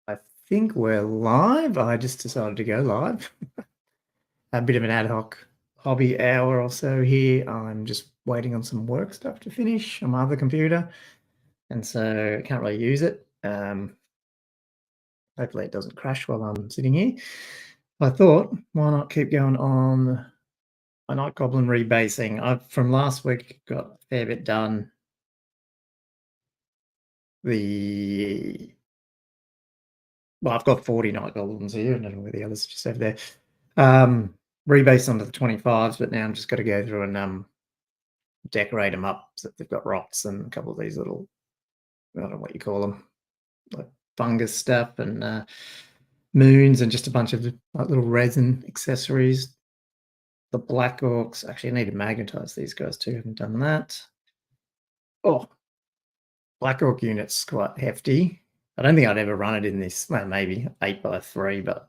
I think we're live. I just decided to go live. A bit of an ad hoc hobby hour or so here. I'm just waiting on some work stuff to finish on my other computer, and so I can't really use it. Hopefully it doesn't crash while I'm sitting here. I thought, why not keep going on my night goblin rebasing? I've from last week got a fair bit done. The I've got 40 night goblins here, and I don't know where the others just over there. Rebased onto the 25s, but now I'm just got to go through and decorate them up so that they've got rocks and a couple of these little, I don't know what you call them, like fungus stuff and moons and just a bunch of like little resin accessories. The black orcs, actually I need to magnetize these guys too, haven't done that. Oh, black orc unit's quite hefty. I don't think I'd ever run it in this, well, maybe 8x3, but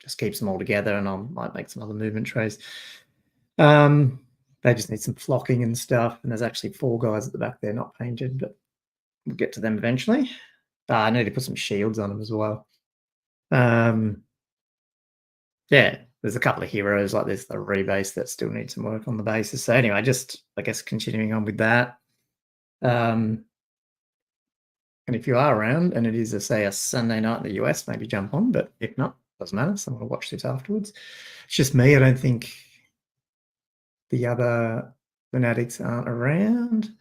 just keeps them all together, and I might make some other movement trays. They just need some flocking and stuff, and there's actually 4 guys at the back there not painted, but we'll get to them eventually. I need to put some shields on them as well. Yeah, there's a couple of heroes like this, the rebase, that still need some work on the bases. So anyway, just I guess continuing on with that. And if you are around and it is, say, a Sunday night in the US, maybe jump on. But if not, doesn't matter. Someone will watch this afterwards. It's just me. I don't think the other fanatics aren't around.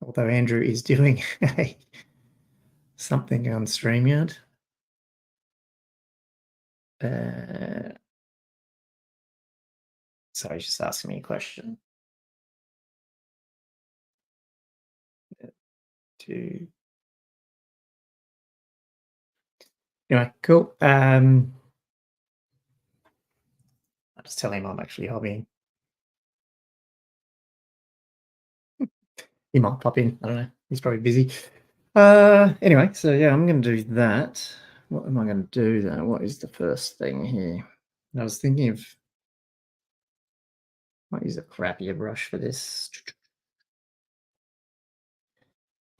Although Andrew is doing something on StreamYard. Sorry, he's just asking me a question. Anyway, cool. I'll just tell him I'm actually hobbying. He might pop in. I don't know. He's probably busy. Anyway, so yeah, I'm going to do that. What am I going to do though? What is the first thing here? I was thinking of, might use a crappier brush for this.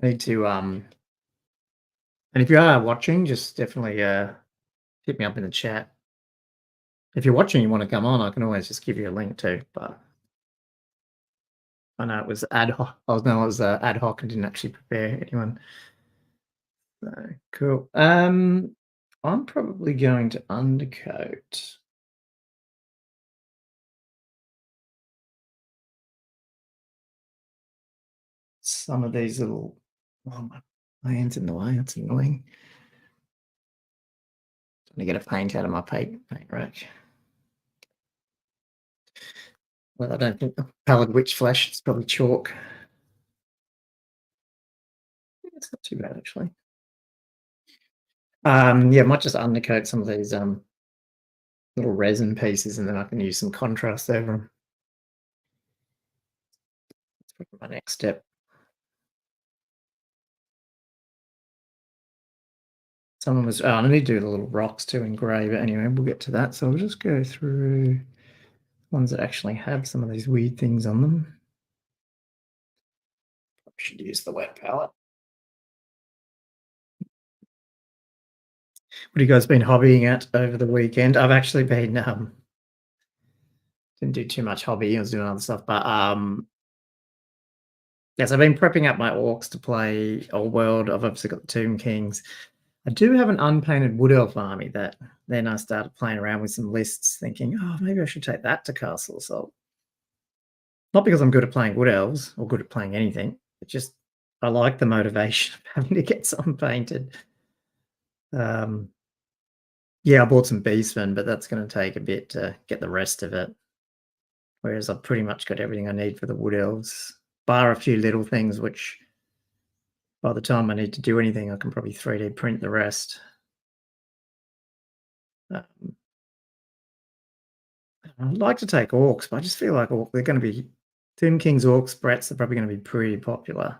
I need to and if you are watching, just definitely hit me up in the chat. If you're watching, you want to come on, I can always just give you a link too. But I know it was ad hoc. I was ad hoc and didn't actually prepare anyone. So cool. I'm probably going to undercoat some of these little. Oh, my hand's in the way. That's annoying. Trying to get a paint out of my paint rack. Well, I don't think coloured witch flesh. It's probably chalk. It's not too bad actually. Yeah, I might just undercoat some of these little resin pieces, and then I can use some contrast over them. That's probably my next step. Someone was, I need to do the little rocks to engrave it. Anyway, we'll get to that. So I'll just go through ones that actually have some of these weird things on them. I should use the wet palette. What have you guys been hobbying at over the weekend? I've actually been didn't do too much hobby. I was doing other stuff, but yes, I've been prepping up my orcs to play Old World. I've obviously got the Tomb Kings. I do have an unpainted Wood Elf army that then I started playing around with some lists, thinking, oh, maybe I should take that to Castle Assault. Not because I'm good at playing Wood Elves or good at playing anything. It's just I like the motivation of having to get something painted. Yeah, I bought some Beastmen, but that's going to take a bit to get the rest of it. Whereas I've pretty much got everything I need for the Wood Elves, bar a few little things, which by the time I need to do anything, I can probably 3D print the rest. I'd like to take Orcs, but I just feel like they're going to be Tomb Kings, Orcs, Brats are probably going to be pretty popular.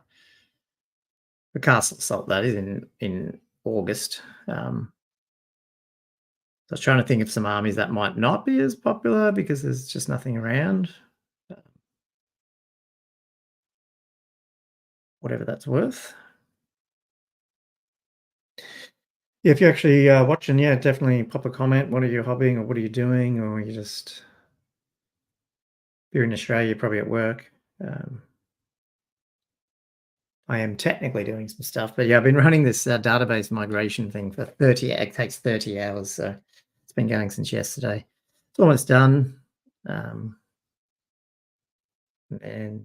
The Castle Assault, that is in August. So I was trying to think of some armies that might not be as popular because there's just nothing around. Whatever that's worth. If you're actually, watching, yeah, definitely pop a comment. What are you hobbying or what are you doing? Or you just if you're in Australia, you're probably at work. Um, I am technically doing some stuff, but yeah, I've been running this, database migration thing for 30 it takes 30 hours, so it's been going since yesterday. It's almost done, um, and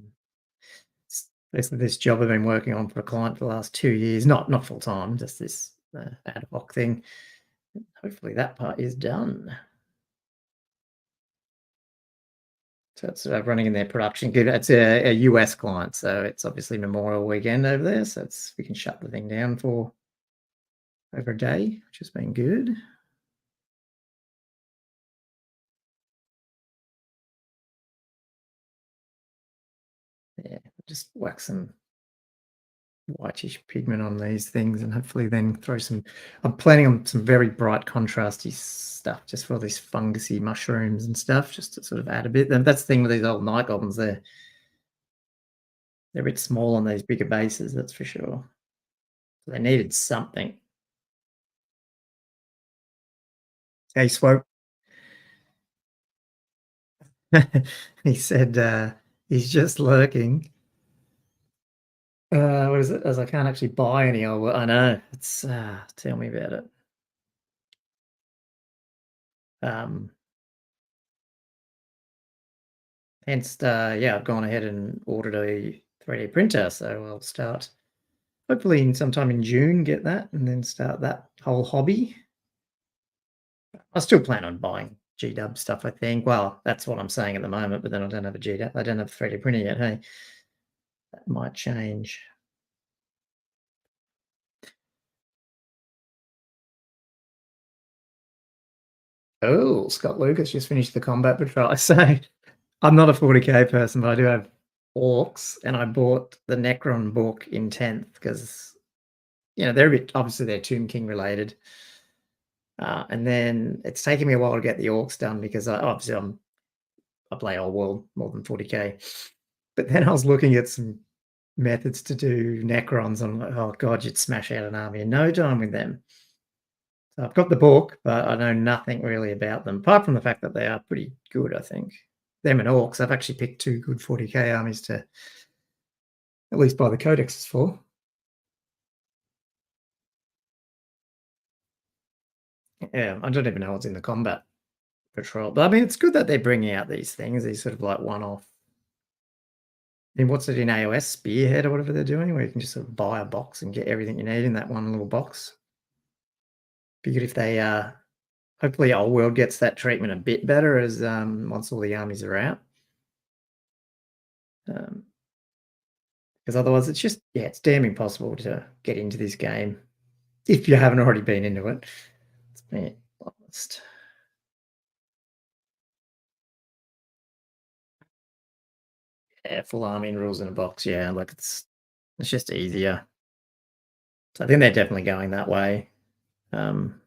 it's basically this job I've been working on for a client for the last 2 years, not full time, just this, ad hoc thing. Hopefully that part is done. So it's, running in their production. It's a US client, so it's obviously Memorial Weekend over there, so it's we can shut the thing down for over a day, which has been good. Yeah, just whack some whitish pigment on these things and hopefully then throw some I'm planning on some very bright contrasty stuff just for these fungusy mushrooms and stuff, just to sort of add a bit. And that's the thing with these old night goblins, they're a bit small on these bigger bases, that's for sure. So they needed something. Hey, Swope. He said, he's just lurking. What is it? As I can't actually buy any. Oh, well, I know. It's tell me about it. Um, hence, yeah, I've gone ahead and ordered a 3D printer, so I'll start hopefully in sometime in June get that, and then start that whole hobby. I still plan on buying GW stuff. I think. Well, that's what I'm saying at the moment, but then I don't have a GW. I don't have a 3D printer yet. Hey, that might change. Oh, Scott Lucas just finished the combat patrol. So I'm not a 40k person, but I do have orcs, and I bought the Necron book in 10th because they're a bit obviously they're Tomb King related. And then it's taken me a while to get the orcs done because I play old world more than 40k. But then I was looking at some methods to do Necrons. I'm like, oh god, you'd smash out an army in no time with them. So I've got the book, but I know nothing really about them, apart from the fact that they are pretty good, I think. Them and orcs, I've actually picked two good 40k armies to at least buy the codexes for. Yeah, I don't even know what's in the combat patrol. But I mean, it's good that they're bringing out these things, these sort of like one off. I mean, what's it in AOS? Spearhead or whatever they're doing, where you can just sort of buy a box and get everything you need in that one little box. Be good if they, hopefully, Old World gets that treatment a bit better as once all the armies are out. Because otherwise, it's just, yeah, it's damn impossible to get into this game if you haven't already been into it. Let's be honest. Yeah, full army and rules in a box. Yeah, like it's just easier. So I think they're definitely going that way. Um,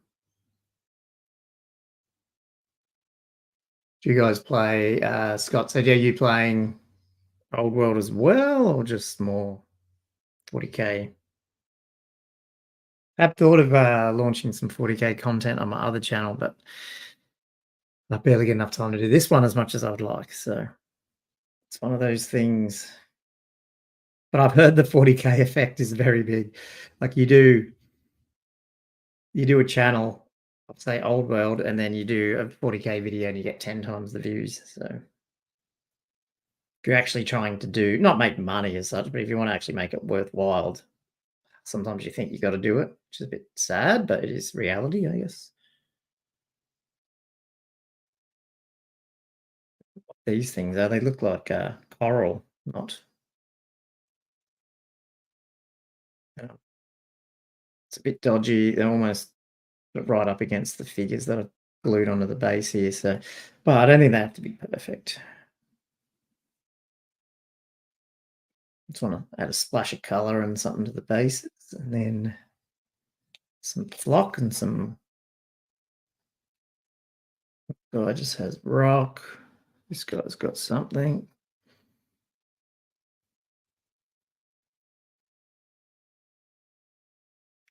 do you guys play Scott? So, are you playing Old World as well, or just more 40k? I've thought of launching some 40k content on my other channel, but I barely get enough time to do this one as much as I would like. So it's one of those things. But I've heard the 40k effect is very big. Like you do a channel, say Old World, and then you do a 40k video and you get 10 times the views. So if you're actually trying to not make money as such, but if you want to actually make it worthwhile, sometimes you think you got to do it, which is a bit sad, but it is reality, I guess. These things are, they look like coral, not. It's a bit dodgy. They're almost right up against the figures that are glued onto the base here. So, but I don't think they have to be perfect. Just want to add a splash of color and something to the bases, and then some flock and some. Guy just has rock. This guy's got something.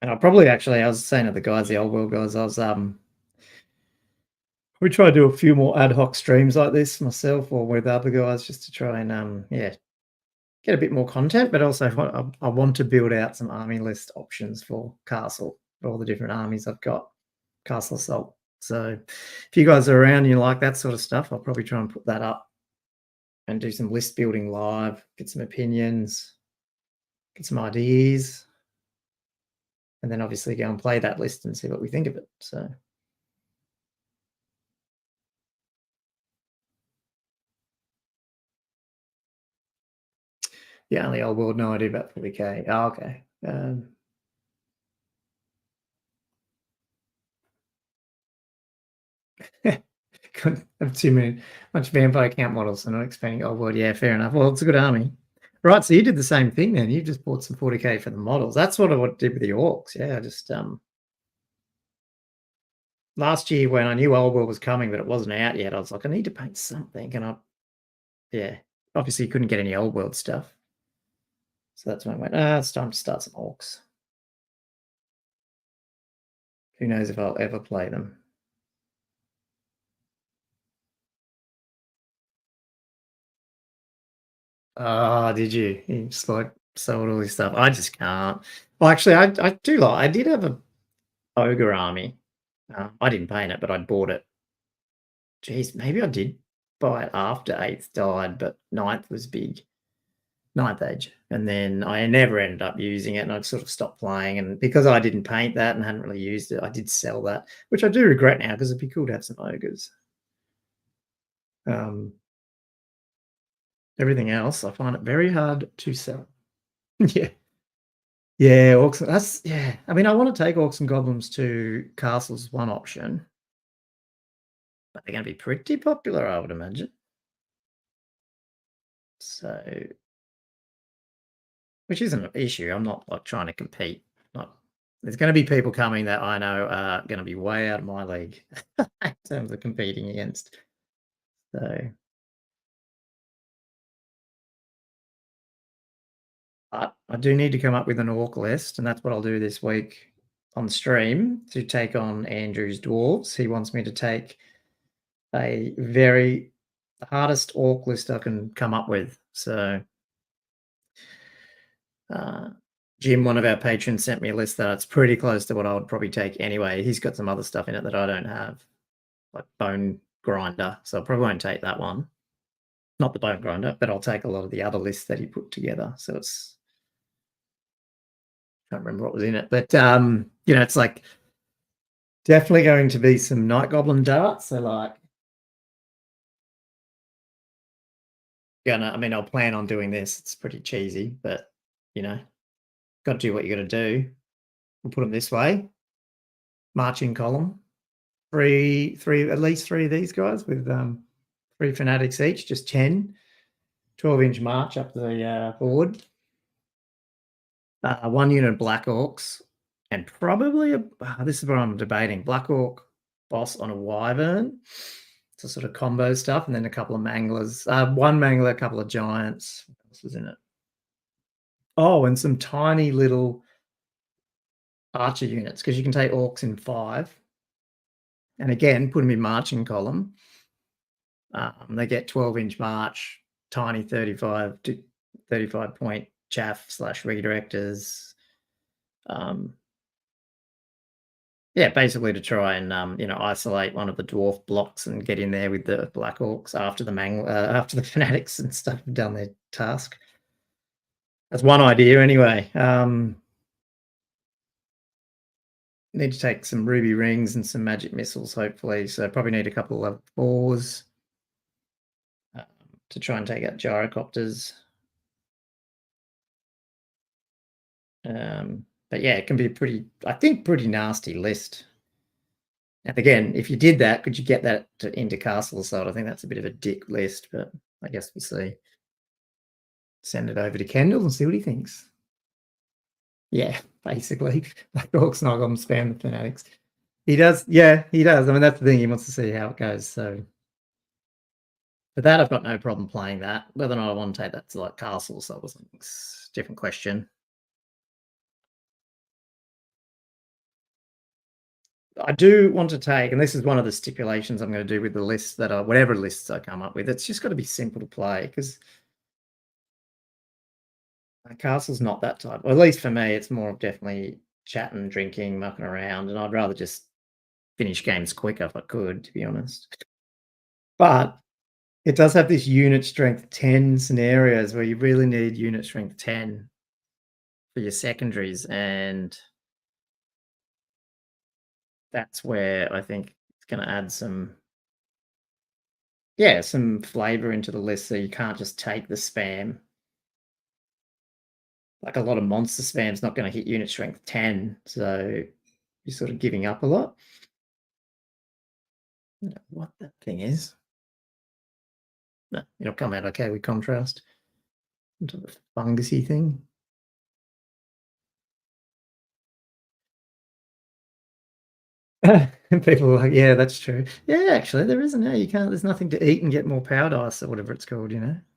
And I probably actually I was saying to the guys, the old world guys, I was we try to do a few more ad hoc streams like this myself or with other guys just to try and yeah, get a bit more content, but also I want to build out some army list options for Castle, for all the different armies I've got, Castle Assault. So if you guys are around and you like that sort of stuff, I'll probably try and put that up and do some list building live, get some opinions, get some ideas, and then obviously go and play that list and see what we think of it. So yeah, only old world, no idea about 40K. Oh, okay. Couldn't have too many much vampire camp models, so not expanding old world. Yeah, fair enough. Well, it's a good army. Right, so you did the same thing then. You just bought some 40K for the models. That's what I did with the orcs. Yeah, I just last year when I knew old world was coming, but it wasn't out yet, I was like, I need to paint something. And I yeah, obviously couldn't get any old world stuff. So that's when I went, it's time to start some orcs. Who knows if I'll ever play them. Oh, did you? You just like sold all this stuff. I just can't. Well, actually, I do like. I did have a ogre army. I didn't paint it, but I bought it. Geez, maybe I did buy it after eighth died, but ninth was big. Ninth age, and then I never ended up using it, and I sort of stopped playing. And because I didn't paint that and hadn't really used it, I did sell that, which I do regret now because it'd be cool to have some ogres. Um, Everything else, I find it very hard to sell. Yeah. Yeah, orcs. That's yeah. I mean, I want to take orcs and goblins to castles, one option, but they're going to be pretty popular, I would imagine. So, which isn't an issue. I'm not like trying to compete. Not there's going to be people coming that I know are going to be way out of my league in terms of competing against. So, I do need to come up with an orc list, and that's what I'll do this week on stream to take on Andrew's dwarves. He wants me to take a very hardest orc list I can come up with. So uh, Jim, one of our patrons, sent me a list that's pretty close to what I would probably take anyway. He's got some other stuff in it that I don't have, like bone grinder. So I probably won't take that one. Not the bone grinder, but I'll take a lot of the other lists that he put together. So it's I can't remember what was in it, but it's like definitely going to be some night goblin darts. So like I mean, I'll plan on doing this. It's pretty cheesy, but you know, got to do what you got to do. We'll put them this way: marching column, three, at least three of these guys with three fanatics each, just 10, 12-inch march up the board. One unit of black orcs, and probably this is what I'm debating: black orc boss on a wyvern. So sort of combo stuff, and then a couple of manglers, one mangler, a couple of giants. What else was in it? Oh, and some tiny little archer units because you can take orcs in 5, and again put them in marching column. They get 12-inch march, tiny 35 to 35 point chaff slash redirectors. Um, yeah, basically to try and isolate one of the dwarf blocks and get in there with the black orcs after after the fanatics and stuff have done their task. That's one idea anyway. Need to take some ruby rings and some magic missiles, hopefully. So probably need a couple of level 4s to try and take out gyrocopters. But yeah, it can be I think pretty nasty list. And again, if you did that, could you get that into Castle Assault? I think that's a bit of a dick list, but I guess we'll see. Send it over to Kendall and see what he thinks. Yeah, basically. Like Orcs Nog on spam the fanatics. He does, yeah, he does. I mean, that's the thing. He wants to see how it goes. So for that, I've got no problem playing that. Whether or not I want to take that to like Castle, so it was a different question. I do want to take, and this is one of the stipulations I'm going to do with the lists that are whatever lists I come up with. It's just got to be simple to play because castle's not that type. Or at least for me, it's more of definitely chatting, drinking, mucking around, and I'd rather just finish games quicker if I could, to be honest. But it does have this unit strength 10 scenarios where you really need unit strength 10 for your secondaries, and that's where I think it's going to add some, yeah, some flavor into the list. So you can't just take the spam. Like a lot of monster spam's not going to hit unit strength 10, so you're sort of giving up a lot. I don't know what that thing is. No, it'll come out okay with contrast. Some sort of fungusy thing. And people are like, yeah, that's true. Yeah, actually, there isn't. Yeah, you can't. There's nothing to eat and get more power dice or whatever it's called.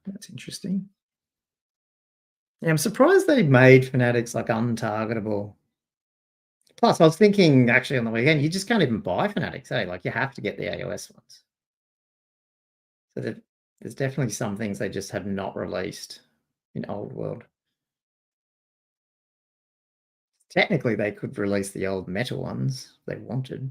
That's interesting. Yeah, I'm surprised they made fanatics like untargetable. Plus, I was thinking actually on the weekend, you just can't even buy fanatics, eh? Like you have to get the AOS ones. So there's definitely some things they just have not released in old world. Technically, they could release the old metal ones if they wanted.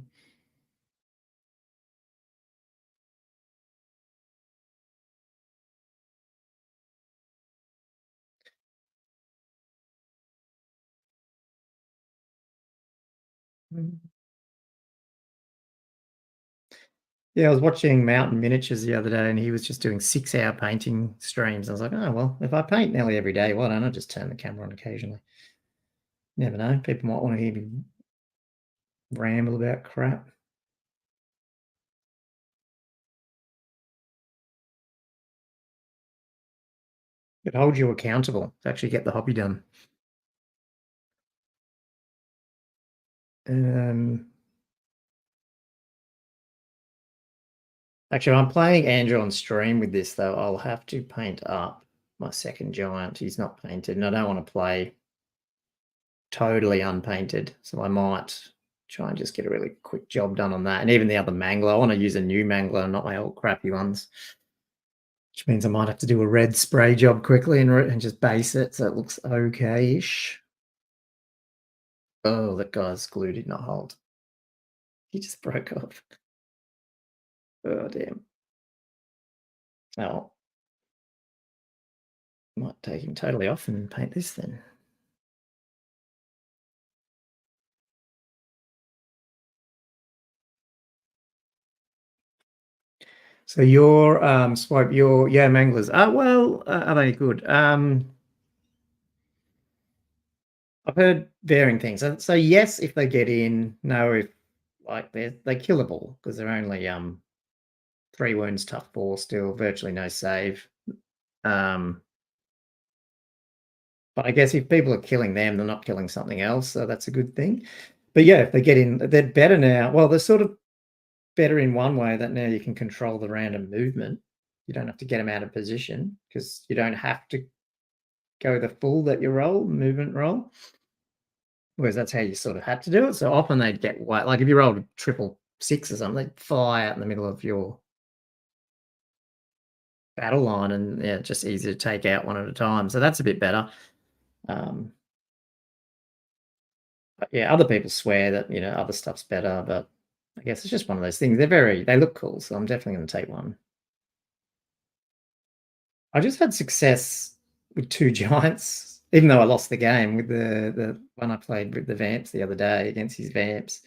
Mm. Yeah, I was watching Mountain Miniatures the other day, and he was just doing 6-hour painting streams. I was like, oh well, if I paint nearly every day, why don't I just turn the camera on occasionally? Never know. People might want to hear me ramble about crap. It holds you accountable to actually get the hobby done. Um, Actually, I'm playing Andrew on stream with this though. I'll have to paint up my second giant. He's not painted, and I don't want to play totally unpainted, so I might try and just get a really quick job done on that. And even the other mangler, I want to use a new mangler, not my old crappy ones, which means I might have to do a red spray job quickly and just base it so it looks okay-ish. Oh, that guy's glue did not hold. He just broke off. Oh, damn. Oh, might take him totally off and paint this then. So your swipe, your yeah, manglers. Well, are they good? I've heard varying things. So yes, if they get in, no, if like they killable because they're only 3 wounds, tough 4, still virtually no save. Um, but I guess if people are killing them, they're not killing something else, so that's a good thing. But yeah, if they get in, they're better now. Well, they're sort of better in one way that now you can control the random movement. You don't have to get them out of position because you don't have to go the full that you roll, movement roll. Whereas that's how you sort of had to do it. So often they'd get white. Like if you rolled a triple six or something, they'd fly out in the middle of your battle line, and yeah, just easy to take out one at a time. So that's a bit better. Um, but yeah, other people swear that other stuff's better, but I guess it's just one of those things. They look cool, so I'm definitely going to take one. I just had success with two giants, even though I lost the game with the one I played with the Vamps the other day against his Vamps.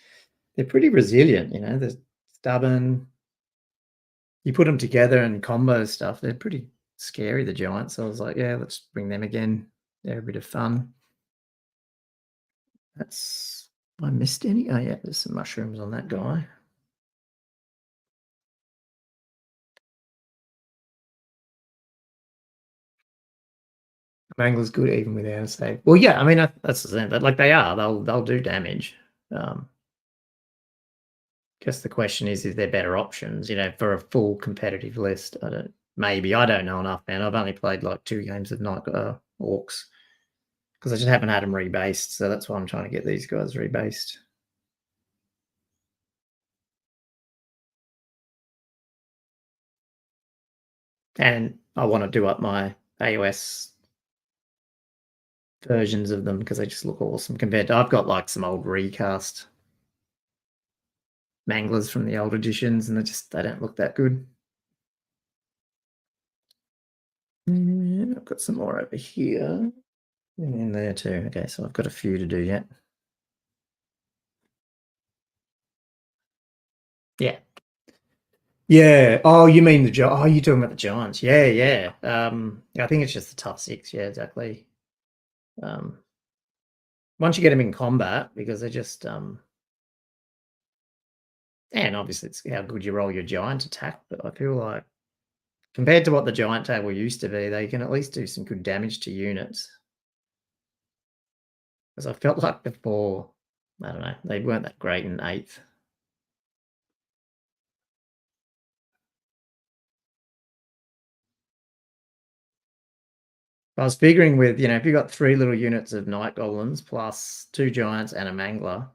They're pretty resilient, they're stubborn. You put them together and combo stuff, they're pretty scary, the giants. So I was like, yeah, let's bring them again. They're a bit of fun. That's I missed any? Oh yeah, there's some mushrooms on that guy. Mangler's good even without a save. Well, yeah, I mean that's the thing. Like they are, they'll do damage. Um, Guess the question is there better options? For a full competitive list. I don't know enough, man. I've only played like 2 games of night orcs because I just haven't had them rebased. So that's why I'm trying to get these guys rebased. And I want to do up my AOS versions of them because they just look awesome compared to I've got like some old recast manglers from the old editions and they don't look that good. I've got some more over here and in there too. Okay, so I've got a few to do yet. Yeah. Yeah. Oh, you mean oh, you're talking about the giants. Yeah, yeah. Yeah, I think it's just the tough six. Yeah, exactly. Um, once you get them in combat, because they're just and obviously it's how good you roll your giant attack, but I feel like compared to what the giant table used to be, they can at least do some good damage to units. Because I felt like before, I don't know, they weren't that great in eighth. I was figuring with, if you got three little units of night goblins plus two giants and a mangler,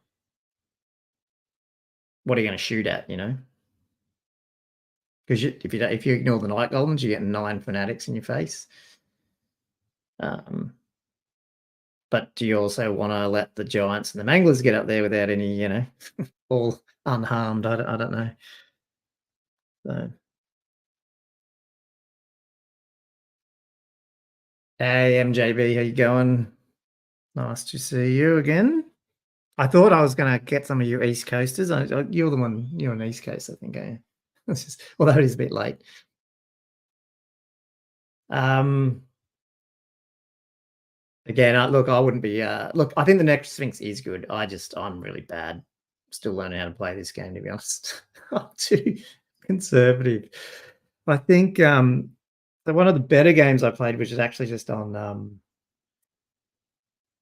what are you going to shoot at, Because if you ignore the night goblins, you get nine fanatics in your face. Um, but do you also want to let the giants and the manglers get up there without any, all unharmed? I don't know. So, hey MJB, how you going? Nice to see you again. I thought I was going to get some of you East Coasters. You're the one. You're an East Coast, I think. Eh? Although it is a bit late. Um, Again, look, I wouldn't be. Look, I think the next Sphinx is good. I'm really bad. Still learning how to play this game. To be honest, I'm too conservative. I think one of the better games I played, which is actually just on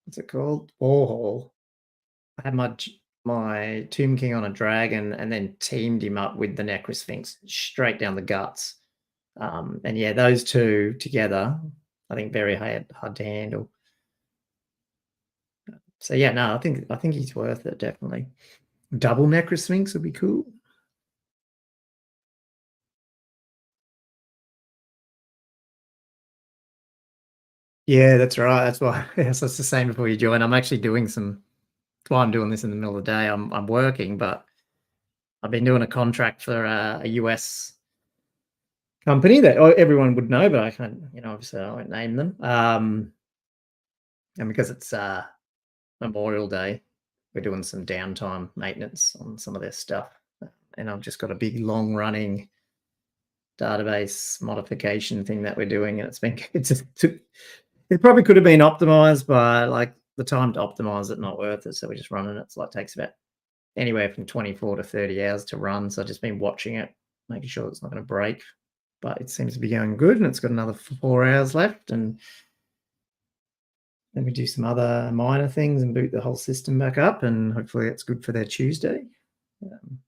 what's it called, Warhol. I had my Tomb King on a dragon, and then teamed him up with the Necrosphinx straight down the guts. And yeah, those two together, I think very hard to handle. So yeah, no, I think he's worth it, definitely. Double Necrosphinx would be cool. Yeah, that's right. That's why. Yes, that's the same before you join. I'm actually doing some. That's why I'm doing this in the middle of the day. I'm working, but I've been doing a contract for a US company that everyone would know, but I can't. Obviously I won't name them. And because it's Memorial Day, we're doing some downtime maintenance on some of their stuff, and I've just got a big long running database modification thing that we're doing, and it's been it probably could have been optimized, but like the time to optimize it not worth it, so we're just running it. It's like takes about anywhere from 24 to 30 hours to run, so I've just been watching it, making sure it's not going to break, but it seems to be going good, and it's got another 4 hours left, and then we do some other minor things and boot the whole system back up, and hopefully it's good for their Tuesday. Um,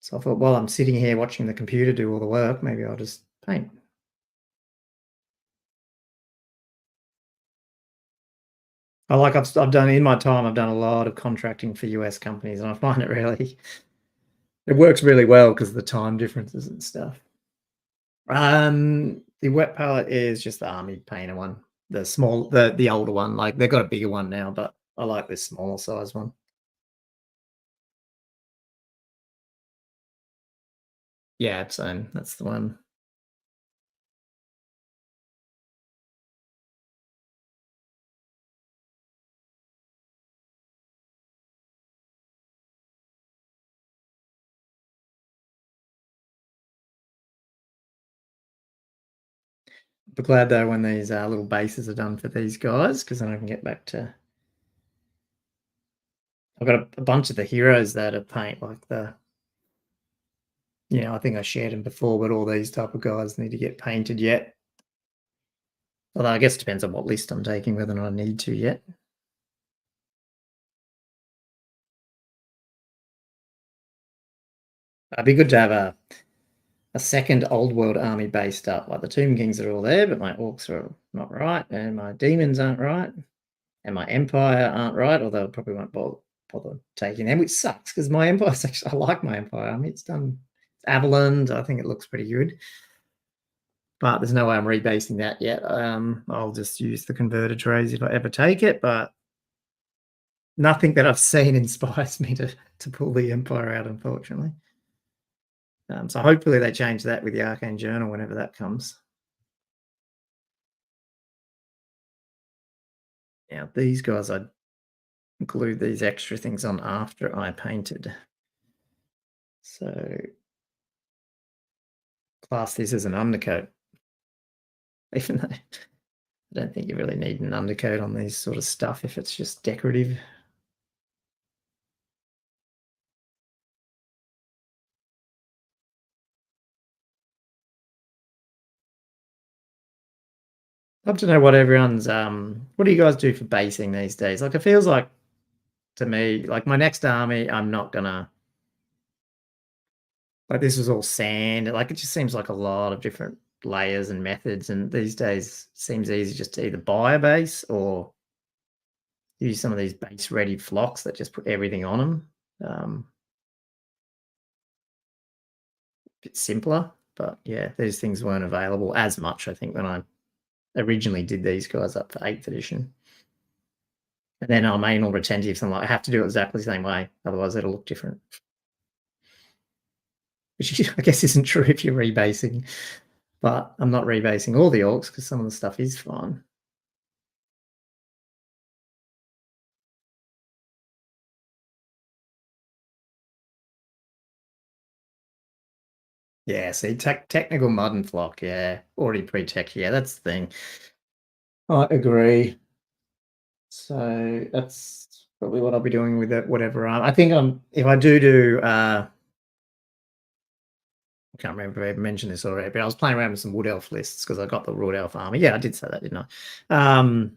so I thought while I'm sitting here watching the computer do all the work, maybe I'll just paint. I've done in my time. I've done a lot of contracting for US companies, and I find it works really well because of the time differences and stuff. The wet palette is just the army painter one, the older one. Like they've got a bigger one now, but I like this smaller size one. Yeah, same. That's the one. But glad though when these little bases are done for these guys because then I can get back to. I've got a bunch of the heroes that are paint like I think I shared them before, but all these type of guys need to get painted yet. Although I guess it depends on what list I'm taking, whether or not I need to yet. It'd be good to have a second old world army based up. Like the Tomb Kings are all there, but my orcs are not right, and my demons aren't right, and my empire aren't right, although I probably won't bother taking them, which sucks because my empire I like my empire. I mean, it's done Avalon. I think it looks pretty good. but there's no way I'm rebasing that yet. I'll just use the converter trays if I ever take it, but nothing that I've seen inspires me to pull the Empire out, unfortunately. So hopefully they change that with the Arcane Journal whenever that comes. Now these guys, I glued these extra things on after I painted. So class this as an undercoat, even though I don't think you really need an undercoat on these sort of stuff if it's just decorative. Love to know what everyone's what do you guys do for basing these days? Like it feels like to me, like my next army, I'm not gonna like this was all sand. Like it just seems like a lot of different layers and methods. And these days it seems easy just to either buy a base or use some of these base ready flocks that just put everything on them. Bit simpler, but yeah, these things weren't available as much, I think, when I originally did these guys up for 8th edition. And then I'm anal retentive, so I'm like, I have to do it exactly the same way, otherwise it'll look different. Which I guess isn't true if you're rebasing, but I'm not rebasing all the orcs because some of the stuff is fine. Yeah, see, technical mud and flock, yeah, already pre-tech, yeah, that's the thing. I agree. So that's probably what I'll be doing with it, whatever. I think if I do I can't remember if I mentioned this already, but I was playing around with some wood elf lists because I got the wood elf army. Yeah, I did say that, didn't I?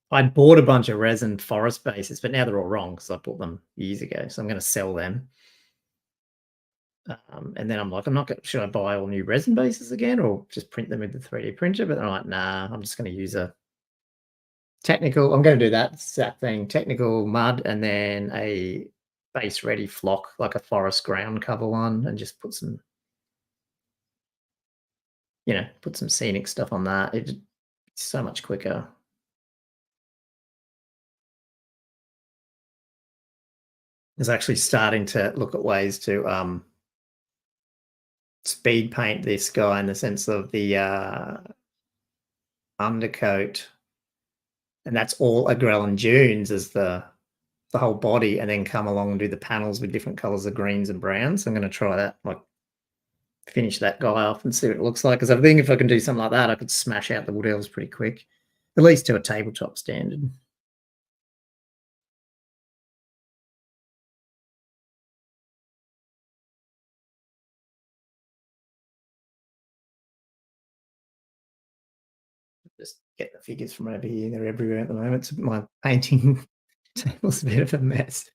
I bought a bunch of resin forest bases, but now they're all wrong because I bought them years ago. So I'm going to sell them. And then I'm like, I'm not going. Should I buy all new resin bases again, or just print them with the 3D printer? But I'm like, nah, I'm just going to use a technical. I'm going to do that exact thing: technical mud, and then a base ready flock, like a forest ground cover one, and just put some put some scenic stuff on that. It's so much quicker. Is actually starting to look at ways to speed paint this guy in the sense of the undercoat, and that's all Agrellan Dunes as the whole body, and then come along and do the panels with different colors of greens and browns. So I'm going to try that, like finish that guy off and see what it looks like. Because I think if I can do something like that, I could smash out the wood elves pretty quick, at least to a tabletop standard. Just get the figures from over here. They're everywhere at the moment. So my painting table's a bit of a mess.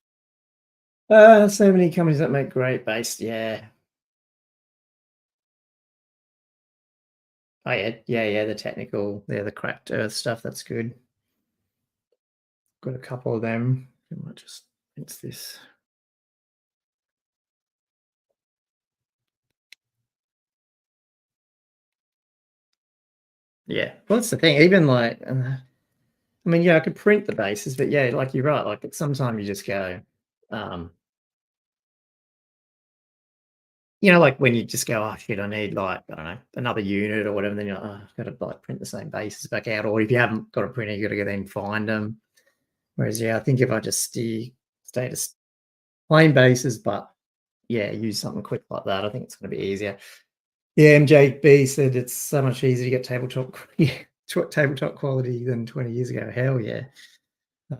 So many companies that make great base. Yeah. Oh yeah, yeah. The technical, the cracked earth stuff. That's good. Got a couple of them. I might just rinse this. Yeah. Well, that's the thing. Even like, I mean, yeah, I could print the bases, but yeah, like you're right. Like sometimes you just go, um, like when you just go, oh shit, I need like I don't know another unit or whatever. Then you're like, oh, I've got to like print the same bases back out, or if you haven't got a printer, you got to go then find them. Whereas yeah, I think if I just stay to plain bases, but yeah, use something quick like that, I think it's going to be easier. Yeah, MJB said it's so much easier to get tabletop, yeah, tabletop quality than 20 years ago. Hell yeah.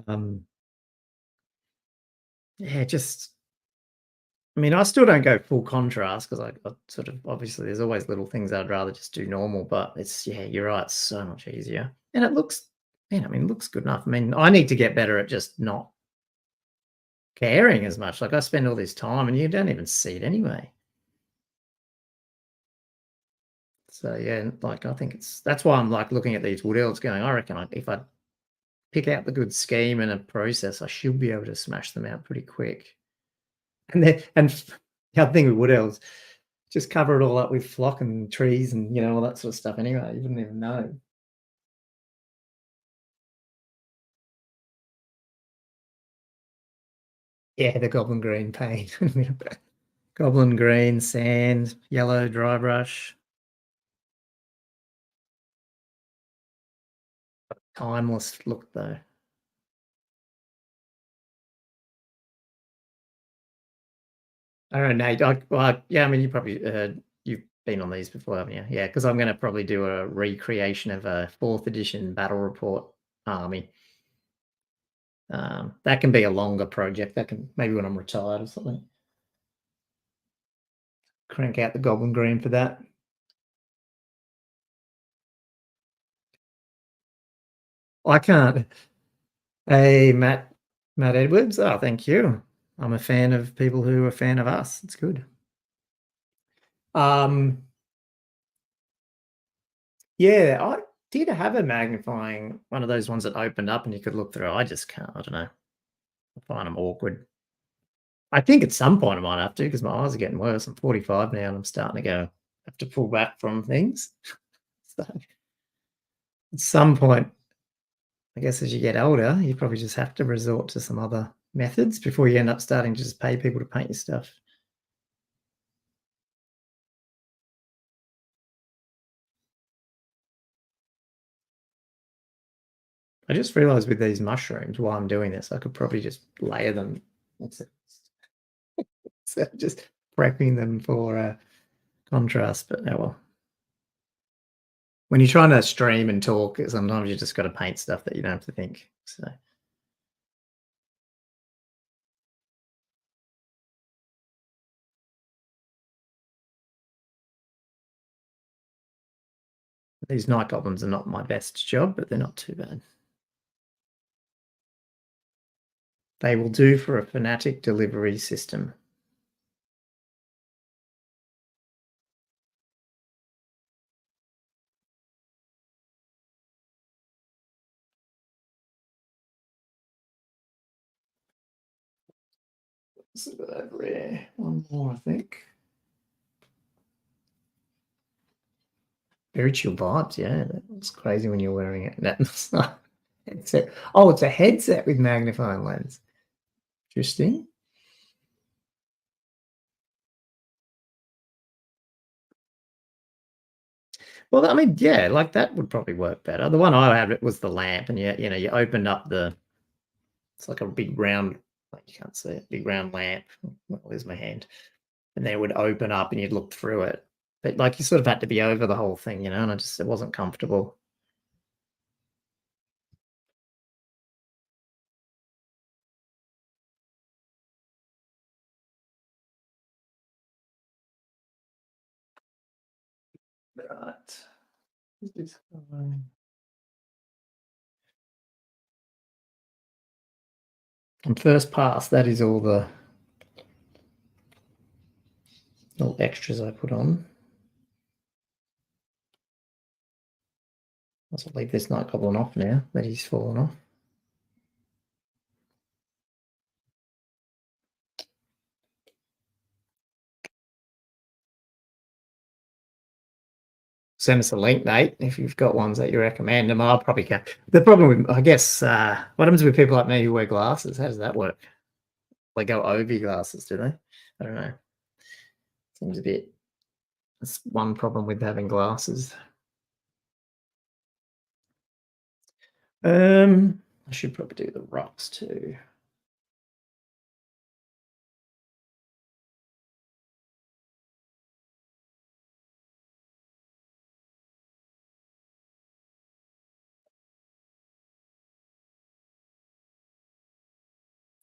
Um, yeah, just I mean, I still don't go full contrast because I sort of obviously there's always little things I'd rather just do normal, but it's yeah, you're right, it's so much easier. And it looks, I mean, it looks good enough. I mean, I need to get better at just not caring as much. Like I spend all this time and you don't even see it anyway. So yeah, like I think that's why I'm like looking at these wood elves going, I reckon if I pick out the good scheme and a process, I should be able to smash them out pretty quick. And then and the other thing with wood elves, just cover it all up with flock and trees and, all that sort of stuff anyway. You wouldn't even know. Yeah, the goblin green paint. Goblin green, sand, yellow dry brush. Timeless look though. I don't know, Nate. Yeah, I mean, you've been on these before, haven't you? Yeah, because I'm going to probably do a recreation of a fourth edition battle report army. That can be a longer project. That can maybe when I'm retired or something. Crank out the goblin green for that. I can't. Hey, Matt Edwards. Oh, thank you. I'm a fan of people who are a fan of us. It's good. Um, yeah, I did have a magnifying one of those ones that opened up and you could look through. I just can't. I don't know. I find them awkward. I think at some point I might have to because my eyes are getting worse. I'm 45 now and I'm starting to have to pull back from things. So at some point, I guess as you get older, you probably just have to resort to some other methods before you end up starting to just pay people to paint your stuff. I just realized with these mushrooms while I'm doing this, I could probably just layer them instead of just prepping them for contrast. But oh well. When you're trying to stream and talk, sometimes you just got to paint stuff that you don't have to think. So these night goblins are not my best job, but they're not too bad. They will do for a fanatic delivery system. Let's look at over here. One more, I think. Very chill vibes, yeah. That's crazy when you're wearing it. That's not headset. Oh, it's a headset with magnifying lens. Interesting. Well, I mean, yeah, like that would probably work better. The one I had it was the lamp, and you opened up it's like a big round, like you can't see it, big round lamp. Well, there's my hand, and then it would open up, and you'd look through it. But like you sort of had to be over the whole thing, and it wasn't comfortable. Right. On first pass, that is all the little extras I put on. I'll leave this night goblin off now that he's fallen off. Send us a link, Nate, if you've got ones that you recommend. And I'll probably can. The problem with, I guess, what happens with people like me who wear glasses? How does that work? They go over glasses, do they? I don't know. Seems a bit. That's one problem with having glasses. I should probably do the rocks too.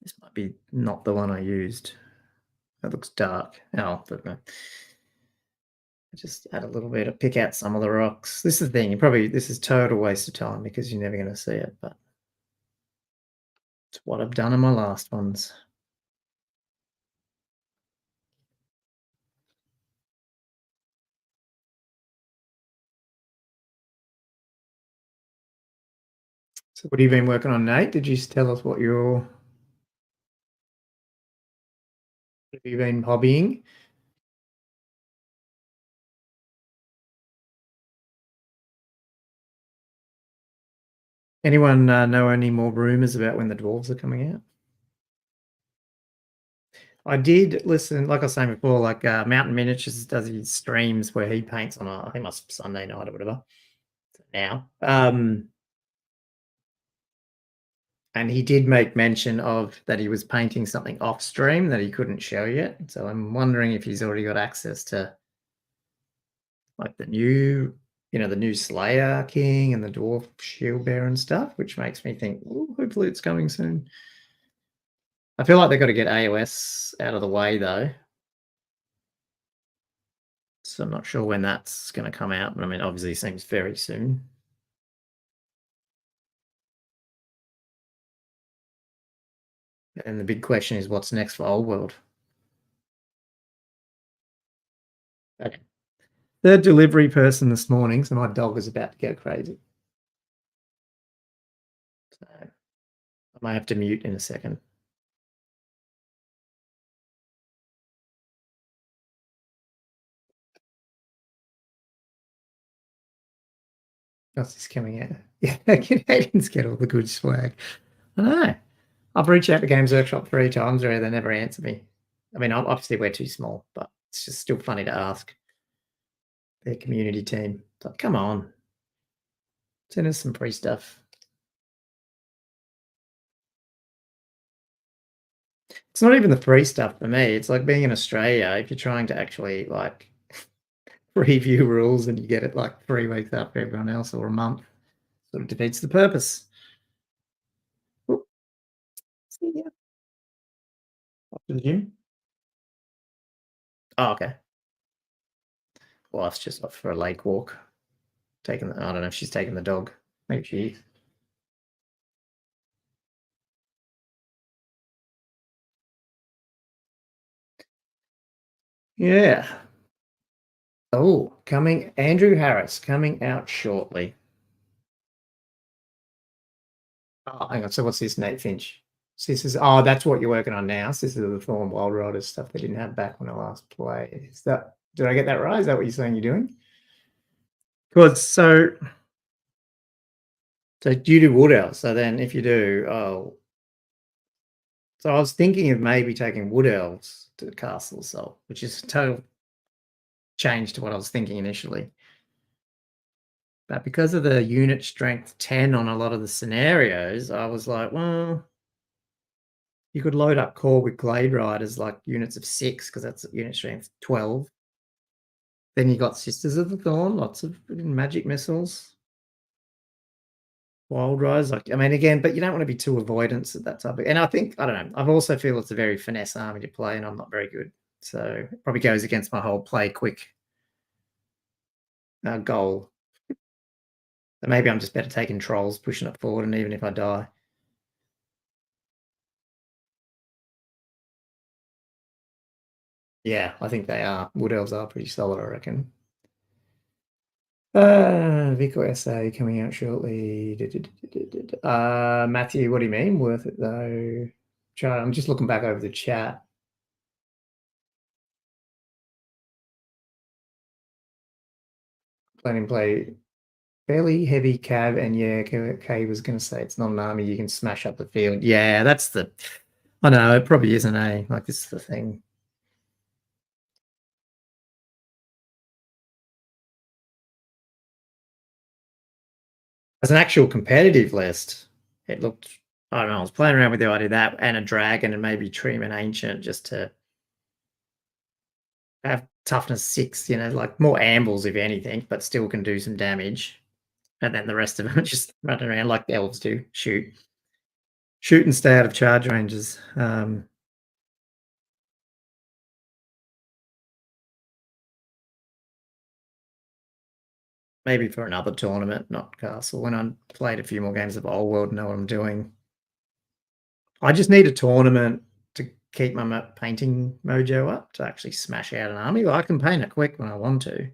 This might be not the one I used. That looks dark. Oh, but no. Just add a little bit of pick out some of the rocks. This is the thing. This is total waste of time because you're never going to see it. But it's what I've done in my last ones. So what have you been working on, Nate? Did you tell us what have you been hobbying? Anyone know any more rumors about when the dwarves are coming out? I did listen, like I was saying before, like Mountain Miniatures does his streams where he paints on a, I think it must be Sunday night or whatever. Now, and he did make mention of that he was painting something off stream that he couldn't show yet. So I'm wondering if he's already got access to like the new, the new Slayer King and the Dwarf Shield Bearer and stuff, which makes me think, "Ooh, hopefully it's coming soon." I feel like they've got to get AOS out of the way though. So I'm not sure when that's going to come out, but I mean, obviously, it seems very soon. And the big question is, what's next for Old World? Okay. Third delivery person this morning, so my dog is about to go crazy. So I might have to mute in a second. What's this coming out? Yeah, Canadians get all the good swag. I know. I've reached out to Games Workshop 3 times already. They never answer me. I mean, obviously we're too small, but it's just still funny to ask their community team. It's like, come on, send us some free stuff. It's not even the free stuff for me. It's like being in Australia. If you're trying to actually like review rules and you get it like 3 weeks after everyone else or a month, sort of defeats the purpose. Oh, see ya. Off to the gym. Oh, okay. Wife's just off for a lake walk. I don't know if she's taking the dog. Maybe she is. Yeah. Oh, coming Andrew Harris coming out shortly. Oh, hang on. So what's this, Nate Finch? So this is that's what you're working on now. So this is the Thorn Wild Riders stuff they didn't have back when I last played. Is that did I get that right? Is that what you're saying you're doing? Because so do you do Wood Elves? So then if you do, so I was thinking of maybe taking Wood Elves to Castle Assault, which is a total change to what I was thinking initially. But because of the unit strength 10 on a lot of the scenarios, I was like, well, you could load up core with Glade Riders like units of 6 because that's unit strength 12. Then you got Sisters of the Thorn, lots of magic missiles. Wild Rise, like I mean, again, but you don't want to be too avoidance at that type of. And I think I don't know. I also feel it's a very finesse army to play, and I'm not very good, so it probably goes against my whole play quick goal. So maybe I'm just better taking trolls, pushing it forward, and even if I die, yeah, I think they are. Wood Elves are pretty solid, I reckon. Vico essay coming out shortly. Matthew, what do you mean? Worth it though? I'm just looking back over the chat. Planning play fairly heavy cab, and yeah, Kay was going to say it's not an army you can smash up the field. Yeah, that's the. I know it probably isn't a like this is the thing. As an actual competitive list, it looked. I don't know. I was playing around with the idea of that and a dragon and maybe Treeman Ancient just to have toughness 6. Like more ambles if anything, but still can do some damage. And then the rest of them just run around like the elves do, shoot and stay out of charge ranges. Maybe for another tournament, not Castle. When I played a few more games of Old World, know what I'm doing. I just need a tournament to keep my painting mojo up to actually smash out an army. Well, I can paint it quick when I want to.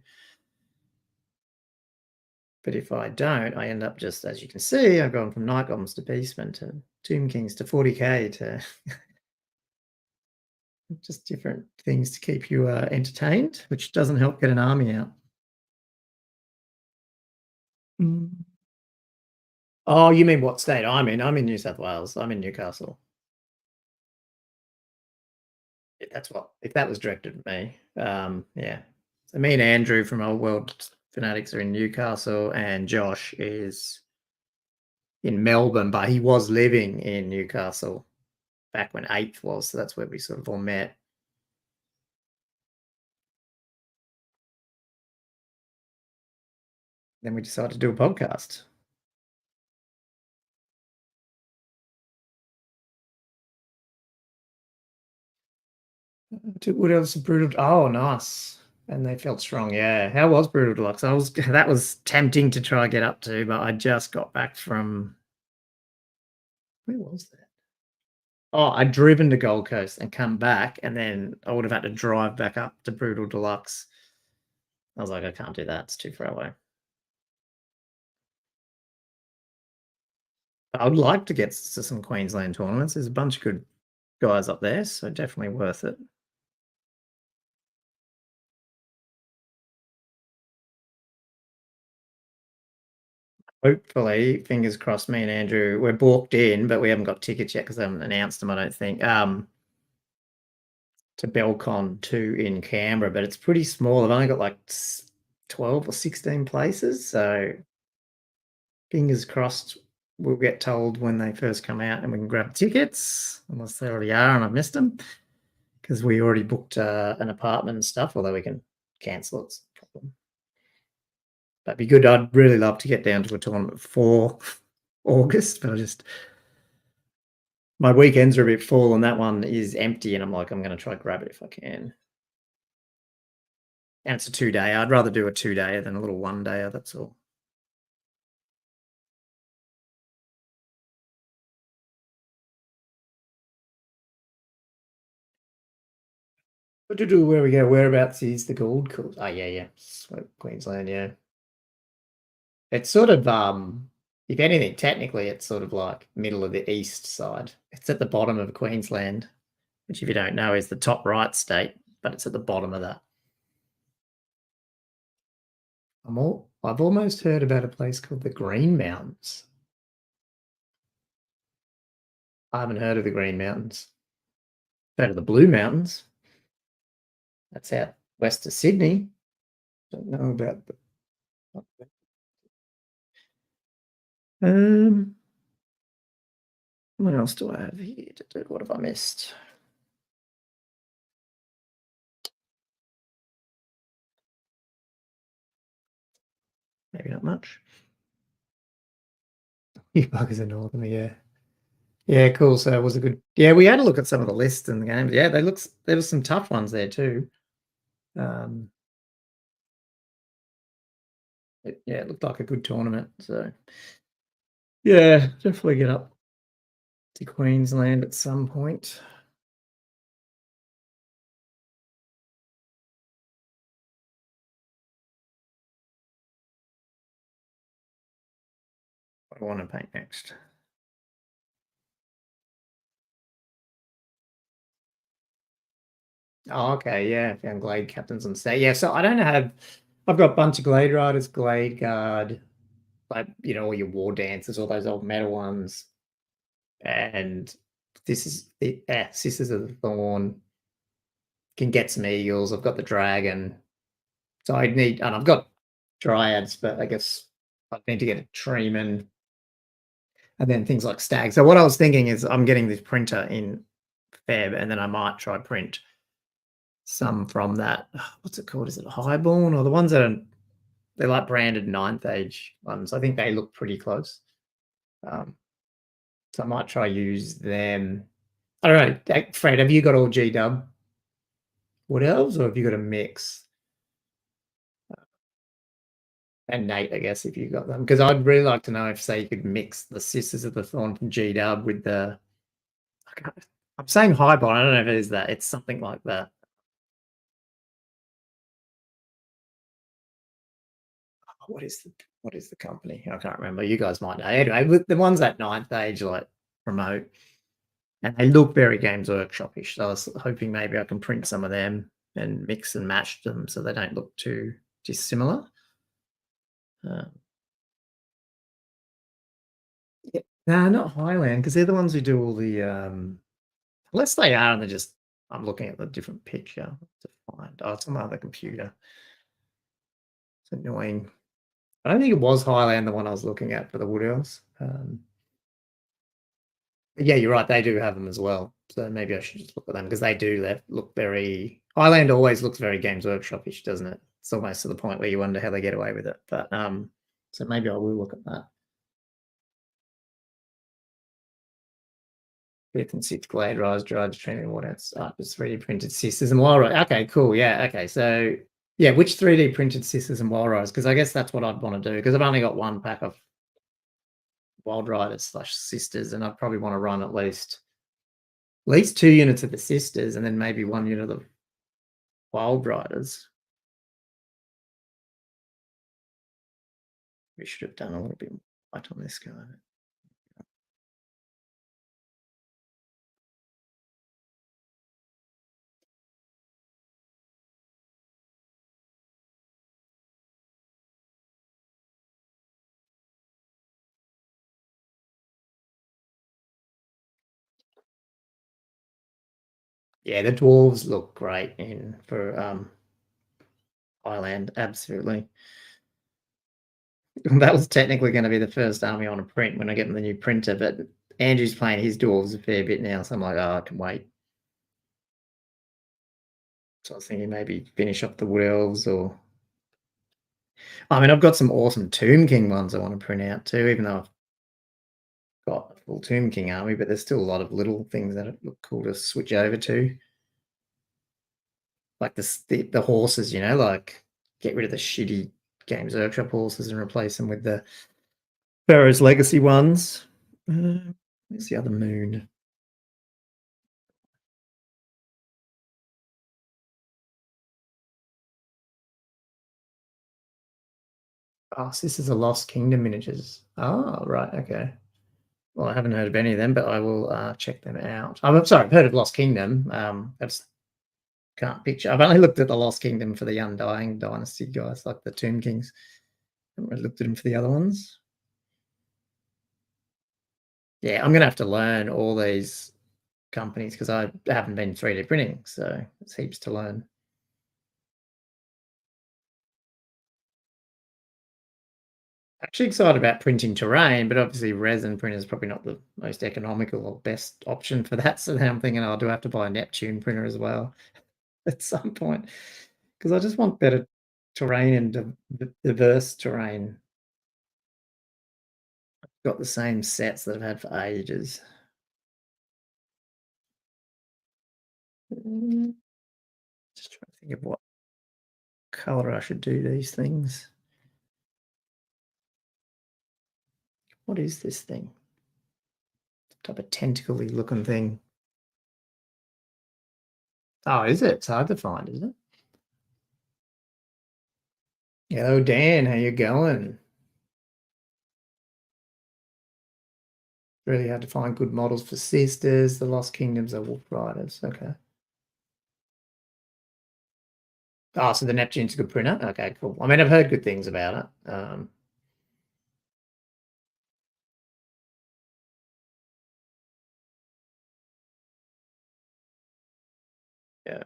But if I don't, I end up just, as you can see, I've gone from Night Goblins to Beastmen to Tomb Kings to 40k to just different things to keep you entertained, which doesn't help get an army out. Oh, you mean what state I'm in? I'm in New South Wales. I'm in Newcastle. Yeah, that's what if that was directed at me. Yeah. So me and Andrew from Old World Fanatics are in Newcastle, and Josh is in Melbourne, but he was living in Newcastle back when Eighth was, so that's where we sort of all met. Then we decided to do a podcast. What else? Brutal. Oh, nice. And they felt strong. Yeah. How was Brutal Deluxe? I was that was tempting to try get up to, but I just got back from where was that? Oh, I'd driven to Gold Coast and come back, and then I would have had to drive back up to Brutal Deluxe. I was like, I can't do that. It's too far away. But I would like to get to some Queensland tournaments. There's a bunch of good guys up there, so definitely worth it. Hopefully, fingers crossed, me and Andrew, we're booked in, but we haven't got tickets yet because they haven't announced them, I don't think. To Belcon 2 in Canberra, but it's pretty small. I've only got like 12 or 16 places. So fingers crossed we'll get told when they first come out and we can grab tickets, unless they already are and I've missed them because we already booked an apartment and stuff, although we can cancel it. That'd be good. I'd really love to get down to a tournament for August, but I just my weekends are a bit full and that one is empty and I'm like, I'm going to try grab it if I can. And it's a 2 day. I'd rather do a 2 day than a little 1 day. That's all. What to do? Where we go? Whereabouts is the Gold Coast? Oh yeah, yeah, Queensland. Yeah, it's sort of if anything, technically, it's sort of like middle of the east side. It's at the bottom of Queensland, which, if you don't know, is the top right state, but it's at the bottom of that. I've almost heard about a place called the Green Mountains. I haven't heard of the Green Mountains. Heard of the Blue Mountains. That's out west of Sydney. Don't know about the. Um, what else do I have here to do? What have I missed? Maybe not much. You buggers are northern, yeah. Yeah, cool. So it was a good. Yeah, we had a look at some of the lists and the games. Yeah, there was some tough ones there too. Um, yeah, it looked like a good tournament. So yeah, definitely get up to Queensland at some point. What do I want to paint next? Oh, okay, yeah, found Glade captains on state. Yeah, so I don't have. I've got a bunch of Glade riders, Glade guard, like all your war dancers, all those old metal ones, and this is the Sisters of the Thorn. Can get some eagles. I've got the dragon. So I'd need, and I've got dryads, but I guess I'd need to get a treeman and then things like stag. So what I was thinking is I'm getting this printer in Feb, and then I might try print some from that. What's it called? Is it Highborn or the ones that are they're like branded ninth age ones? I think they look pretty close. Um, so I might try use them. I don't know, Fred. Have you got all G Dub wood elves, or have you got a mix? And Nate, I guess, if you got them, because I'd really like to know if, say, you could mix the Sisters of the Thorn from G Dub with the. I'm saying highball. I don't know if it is that. It's something like that. What is the company? I can't remember. You guys might know. Anyway, with the ones that ninth age like remote, and they look very Games Workshop-ish. So I was hoping maybe I can print some of them and mix and match them so they don't look too dissimilar. Uh, Yeah. No, not Highland, because they're the ones who do all the, unless they are and they're just I'm looking at the different picture to find. Oh, it's on my other computer. It's annoying. I don't think it was Highland, the one I was looking at for the Wood Elves. Yeah, you're right, they do have them as well. So maybe I should just look at them because they do look very Highland always looks very Games Workshop-ish, doesn't it? It's almost to the point where you wonder how they get away with it. But so maybe I will look at that. 5th and 6th Glade Rise drives training what else? Just 3D printed sisters and wire rise. Okay, cool. Yeah, okay. So yeah, which 3D printed sisters and wire rise? Because I guess that's what I'd want to do because I've only got one pack of Wild Riders slash sisters, and I'd probably want to run at least 2 units of the sisters and then maybe 1 unit of the Wild Riders. We should have done a little bit more light on this guy. Yeah, the dwarves look great in for Highland, absolutely. That was technically going to be the first army on a print when I get the new printer, but Andrew's playing his dwarves a fair bit now, so I'm like, oh, I can wait. So I was thinking maybe finish up the Wood Elves or I mean, I've got some awesome Tomb King ones I want to print out too, even though I've got a full Tomb King army, but there's still a lot of little things that look cool to switch over to. Like the horses, like get rid of the shitty Games Workshop horses and replace them with the Pharaoh's Legacy ones. Where's the other moon? Oh, so this is a Lost Kingdom miniatures. Oh, right, okay. Well, I haven't heard of any of them, but I will check them out. I'm sorry, I've heard of Lost Kingdom. I just can't picture. I've only looked at the Lost Kingdom for the Undying Dynasty guys, like the Tomb Kings. I haven't really looked at them for the other ones. Yeah, I'm gonna have to learn all these companies because I haven't been 3D printing, so it's heaps to learn. Actually excited about printing terrain, but obviously resin printer is probably not the most economical or best option for that. So then I'm thinking, oh, do I have to buy a Neptune printer as well at some point? Because I just want better terrain and diverse terrain. Got the same sets that I've had for ages. Just trying to think of what color I should do these things. What is this thing? Type of tentacly looking thing. Oh, is it? It's hard to find, isn't it? Hello, Dan. How you going? Really hard to find good models for sisters. The Lost Kingdoms are Wolf Riders. Okay. Oh, so the Neptune's a good printer. Okay, cool. I mean, I've heard good things about it. Yeah.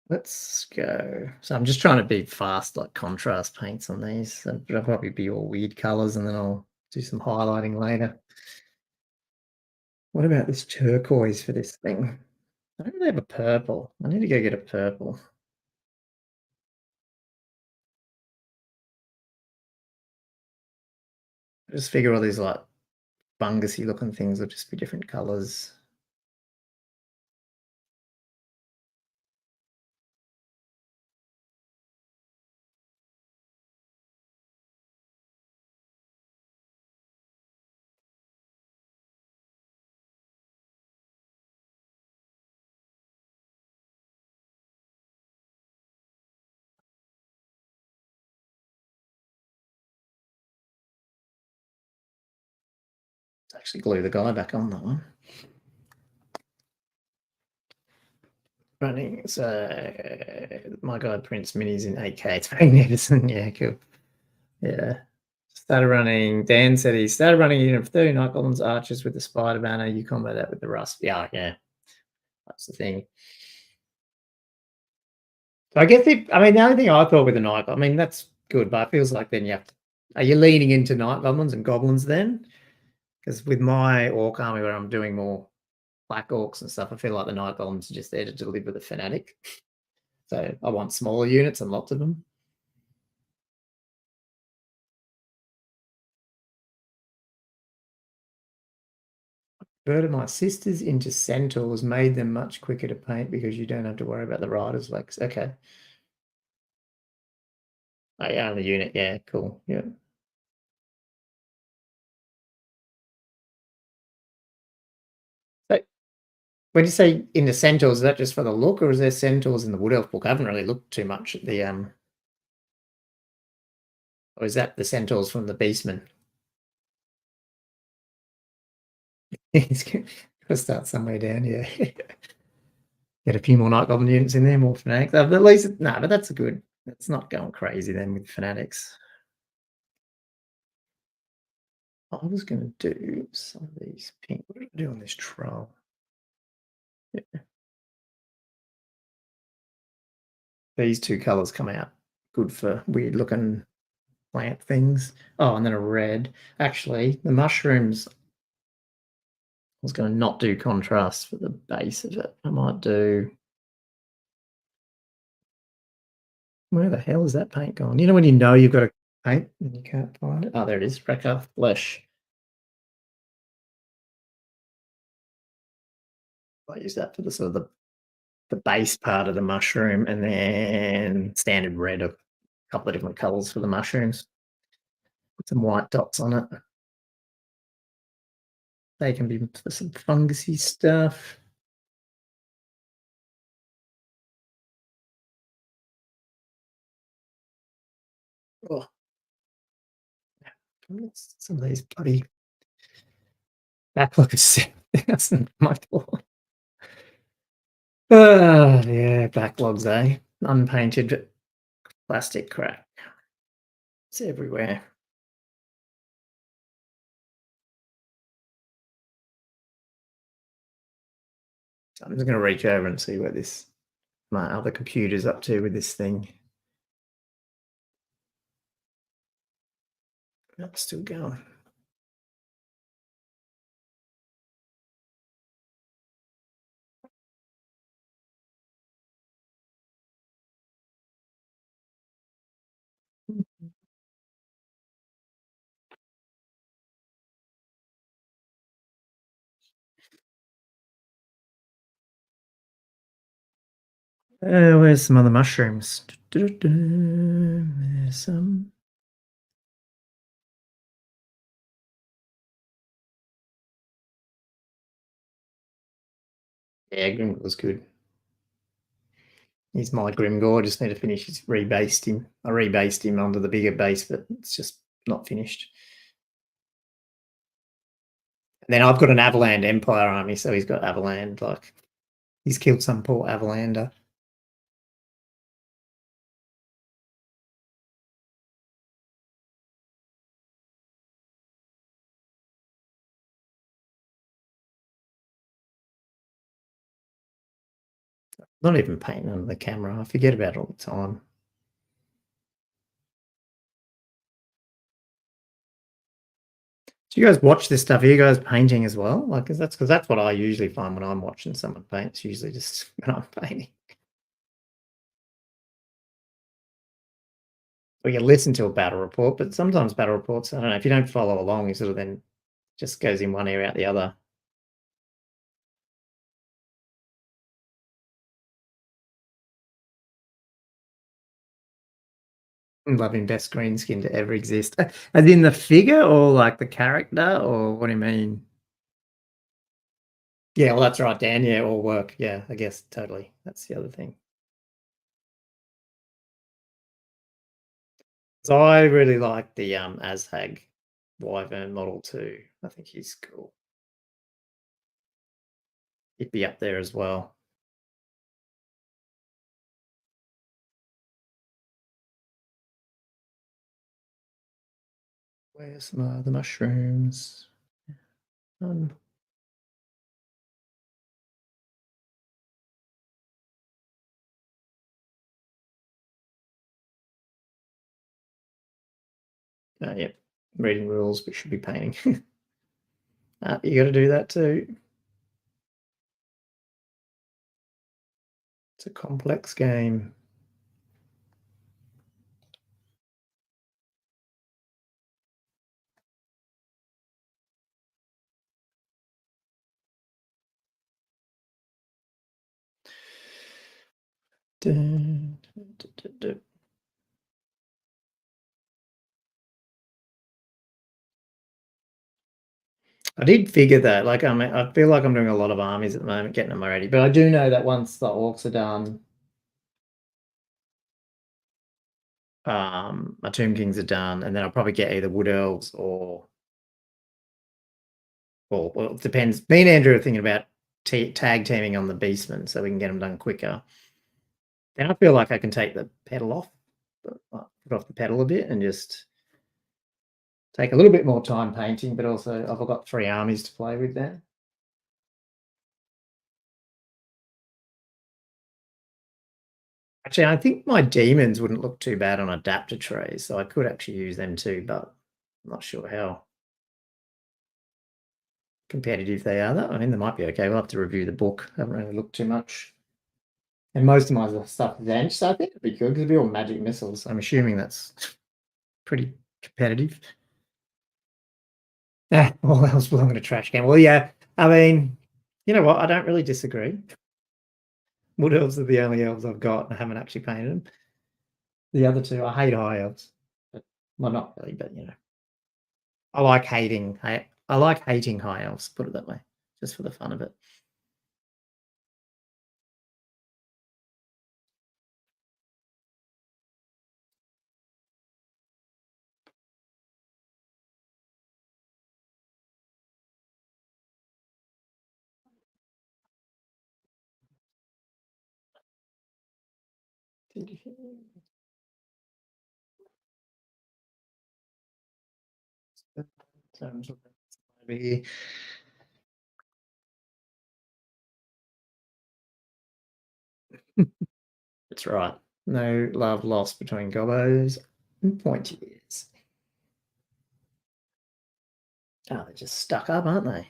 Let's go. So I'm just trying to be fast, like contrast paints on these. So it'll probably be all weird colors, and then I'll do some highlighting later. What about this turquoise for this thing? I don't really have a purple. I need to go get a purple. I just figure all these like fungusy looking things will just be different colors. Let's actually glue the guy back on that one. Running. So my guy prints minis in 8K. It's magnificent. Yeah, cool. Yeah. Started running. Dan said he started running a unit of 30 night goblins, archers with the spider banner. You combo that with the rust. Yeah, yeah, that's the thing. So I guess I mean, the only thing I thought with the night, I mean, that's good, but it feels like then you have to. Are you leaning into night goblins and goblins then? Because with my orc army, where I'm doing more black orcs and stuff, I feel like the night goblins are just there to deliver the fanatic. So I want smaller units and lots of them. Converted my sisters into centaurs, made them much quicker to paint because you don't have to worry about the rider's legs. Okay. Oh, yeah, on the unit. Yeah, cool. Yeah. So when you say in the centaurs, is that just for the look, or is there centaurs in the Wood Elf book? I haven't really looked too much at the or is that the centaurs from the Beastman? It's gotta start somewhere down here. Get a few more Night Goblin units in there, more fanatics. At least no, but that's a good. It's not going crazy then with fanatics. I was gonna do some of these pink. What did I do on this troll? Yeah. These two colours come out good for weird looking plant things. Oh, and then a red. Actually, the mushrooms, I was going to not do contrast for the base of it. I might do. Where the hell is that paint gone? You know when you know you've got a paint and you can't find it? Oh, there it is. Rekka Flesh. I use that for the sort of the base part of the mushroom, and then standard red, a couple of different colours for the mushrooms. Put some white dots on it. They can be for some fungusy stuff. Oh, some of these bloody backlog of 7,000 my floor. Yeah, backlogs, eh? Unpainted plastic crap. It's everywhere. So I'm just going to reach over and see where my other computer's up to with this thing. Nope, still going. Where's some other mushrooms? There's some. Yeah, Grimgor was good. He's my Grimgor. I just need to finish his rebased him. I rebased him onto the bigger base, but it's just not finished. And then I've got an Avaland Empire army, so he's got Avaland. Like he's killed some poor Avalander. Not even painting on the camera. I forget about it all the time. Do you guys watch this stuff? Are you guys painting as well? Like, because that's what I usually find when I'm watching someone paint. It's usually just when I'm painting. Or you listen to a battle report, but sometimes battle reports, I don't know, if you don't follow along, you sort of then just goes in one ear out the other. I'm loving best green skin to ever exist. As in the figure or like the character, or what do you mean? Yeah, well, that's right, Dan. Yeah, all work. Yeah, I guess totally. That's the other thing. So I really like the Azhag Wyvern model too. I think he's cool. He'd be up there as well. Where's the mushrooms? Um, yep. Reading rules, but should be painting. You got to do that too. It's a complex game. Dun, dun, dun, dun. I did figure that. Like, I feel like I'm doing a lot of armies at the moment, getting them ready. But I do know that once the orcs are done, my Tomb Kings are done, and then I'll probably get either Wood Elves or well, it depends. Me and Andrew are thinking about tag teaming on the Beastmen so we can get them done quicker. Then I feel like I can take the pedal off, put off the pedal a bit, and just take a little bit more time painting. But also, I've got 3 armies to play with then. Actually, I think my demons wouldn't look too bad on adapter trays, so I could actually use them too, but I'm not sure how competitive they are. Though I mean, they might be okay. We'll have to review the book. I haven't really looked too much. And most of my stuff is Ange, so I think it'd be good because it'd be all magic missiles. I'm assuming that's pretty competitive. Yeah, all else belong in a trash can. Well, yeah, I mean, you know what? I don't really disagree. Wood elves are the only elves I've got, and I haven't actually painted them. The other two, I hate high elves. But, well, not really, but I like hating. I like hating high elves. Put it that way, just for the fun of it. Sounds maybe that's right. No love lost between gobos and pointy ears. Oh, they're just stuck up, aren't they? I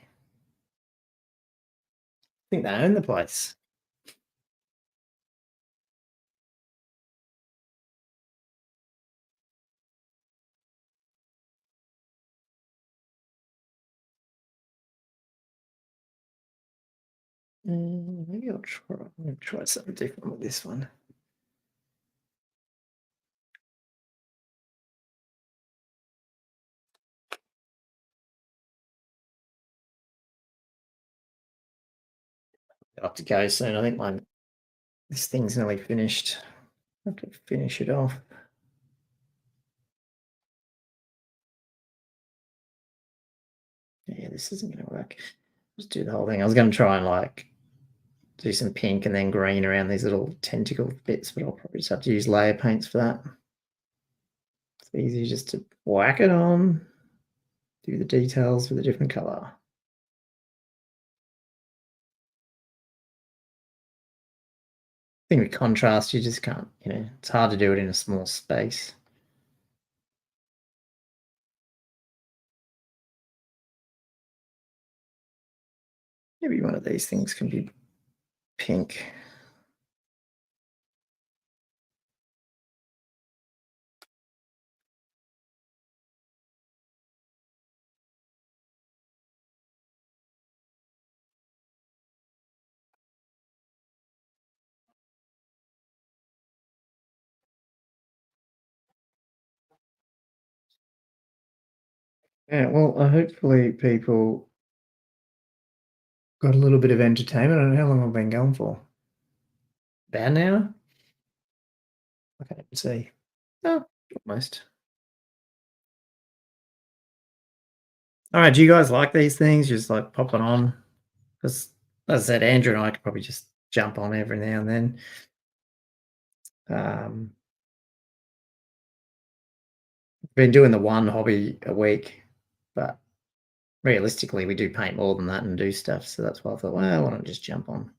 think they own the place. Maybe I'll try something different with this one. I have to go soon. I think this thing's nearly finished. I have to finish it off. Yeah, this isn't going to work. Just do the whole thing. I was going to try and like do some pink and then green around these little tentacle bits, but I'll probably just have to use layer paints for that. It's easy just to whack it on, do the details with a different color. I think with contrast, you just can't, it's hard to do it in a small space. Maybe one of these things can be pink. Yeah, well, hopefully people got a little bit of entertainment. I don't know how long I've been going for. About an hour? I can't even see. Oh, almost. All right, do you guys like these things? Just like popping on? Because as I said, Andrew and I could probably just jump on every now and then. Um, Been doing the one hobby a week, but realistically, we do paint more than that and do stuff. So that's why I thought, well, why don't I just jump on?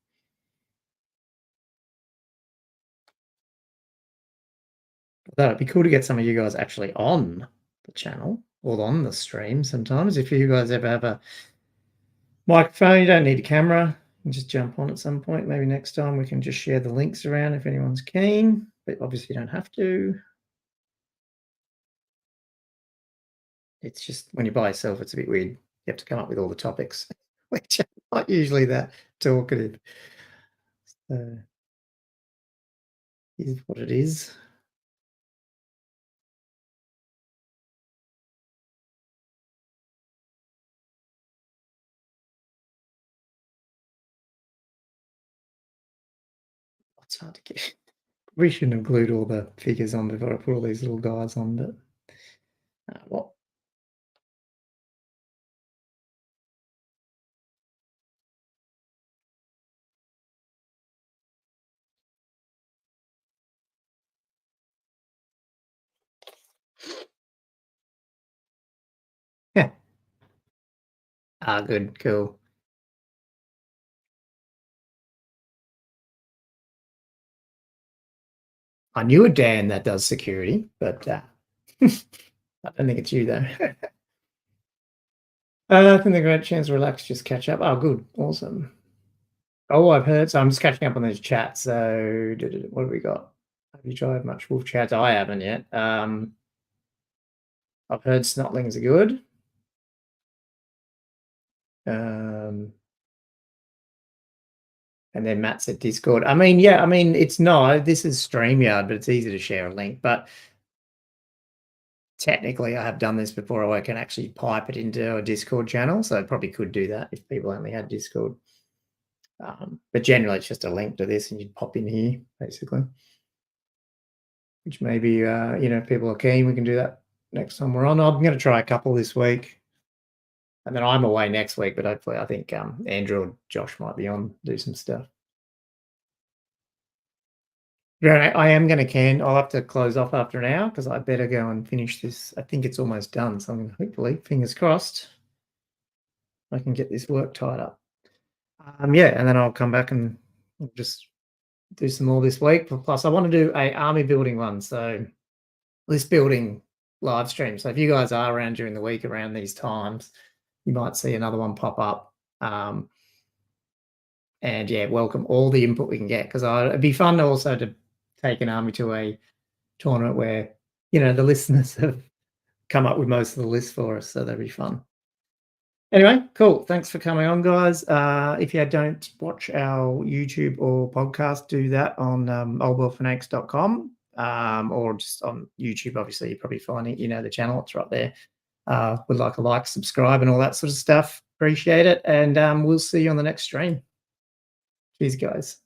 That'd be cool to get some of you guys actually on the channel or on the stream sometimes. If you guys ever have a microphone, you don't need a camera. You can just jump on at some point. Maybe next time we can just share the links around if anyone's keen, but obviously you don't have to. It's just when you're by yourself, it's a bit weird. You have to come up with all the topics, which are not usually that talkative. So is what it is. It's hard to get. We shouldn't have glued all the figures on before I put all these little guys on, but what? Yeah. Good, cool. I knew a Dan that does security, but I don't think it's you though. I think the great chance to relax, just catch up. Oh, good, awesome. Oh, I've heard. So I'm just catching up on those chats. So what have we got? Have you tried much wolf chats? I haven't yet. I've heard snotlings are good. And then Matt said Discord. I mean, yeah, I mean, it's not. This is StreamYard, but it's easy to share a link. But technically, I have done this before. I can actually pipe it into a Discord channel, so I probably could do that if people only had Discord. But generally, it's just a link to this, and you pop in here, basically. Which maybe, if people are keen, we can do that next time we're on. I'm going to try a couple this week. And then I'm away next week, but hopefully I think Andrew or Josh might be on, do some stuff. Yeah, I am going to can. I'll have to close off after an hour because I better go and finish this. I think it's almost done. So I'm going to hopefully, fingers crossed, I can get this work tied up. Yeah, and then I'll come back and just do some more this week. Plus, I want to do a army building one. So list building live stream. So if you guys are around during the week around these times, you might see another one pop up. And yeah, welcome all the input we can get because it'd be fun also to take an army to a tournament where the listeners have come up with most of the list for us, so that'd be fun. Anyway, cool. Thanks for coming on, guys. If you don't watch our YouTube or podcast, do that on oldworldfanatics.com or just on YouTube. Obviously, you probably find it. The channel. It's right there. Would like, subscribe, and all that sort of stuff. Appreciate it, and we'll see you on the next stream. Cheers, guys.